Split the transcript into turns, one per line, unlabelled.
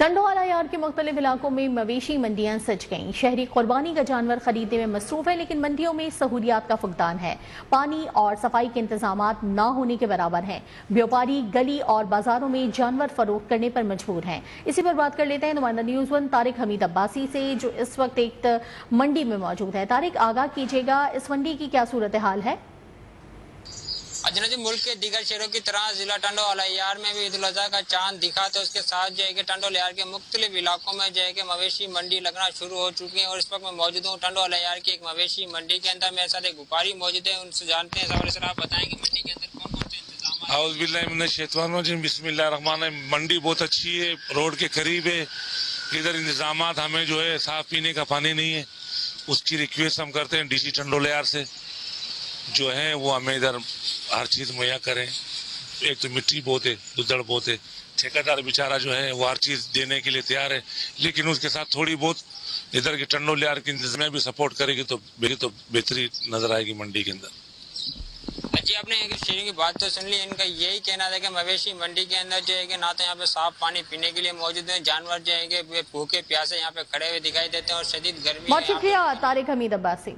टंडोवाला yard के मुख्तलिफ इलाकों में मवेशी मंडियां सज गईं। शहरी कुर्बानी का जानवर खरीदने में मसरूफ है, लेकिन मंडियों में सहूलियात का फुकदान है। पानी और सफाई के इंतजामात न होने के बराबर हैं। व्यापारी गली और बाजारों में जानवर फरोख्त करने पर मजबूर हैं। इसी पर बात कर लेते हैं नुमाइंदा न्यूज़ वन तारिक हमीद अब्बासी से, जो इस वक्त एक मंडी में मौजूद है। तारिक, आगाह कीजिएगा, इस मंडी की क्या सूरत हाल है?
अजनबी मुल्क के दीगर शहरों की तरह जिला टंडोवाला यार्ड में भी ईद उल अजहा का चांद दिखा, तो उसके साथ जो है कि टंडोवाला यार्ड के मुख्तलिफ इलाकों में जो है कि मवेशी मंडी लगना शुरू हो चुकी है। और इस वक्त मैं मौजूद हूँ टंडोवाला यार्ड की एक मवेशी मंडी के अंदर। मेरे साथ एक व्यापारी मौजूद है, उनसे जानते हैं। सर, आप बताएंगे मंडी के अंदर कौन कौन से इंतजाम?
बिस्मिल्लाहिर्रहमानिर्रहीम। मंडी बहुत अच्छी है, रोड के करीब है। इधर इंतजामात हमें जो है साफ पीने का पानी नहीं है, उसकी रिक्वेस्ट हम करते हैं डीसी टंडोला यार्ड से जो है वो हमें इधर हर चीज़ मुहैया करें। एक तो मिट्टी बहुत है, दुधड़ बहुत है, ठेकेदार बेचारा जो है वो हर चीज़ देने के लिए तैयार है, लेकिन उसके साथ थोड़ी बहुत इधर के टंडोला यार्ड की इंतजामिया भी सपोर्ट करेगी तो बेहतरी नजर आएगी मंडी के अंदर।
जी, आपने शहरी की बात तो सुन ली। इनका यही कहना था कि मवेशी मंडी के अंदर जो है कि ना तो यहाँ पे साफ पानी पीने के लिए मौजूद है, जानवर जो है कि भूखे प्यासे यहाँ पे खड़े हुए दिखाई देते हैं और शदीद गर्मी।
बहुत शुक्रिया तारिक हमीद अब्बासी।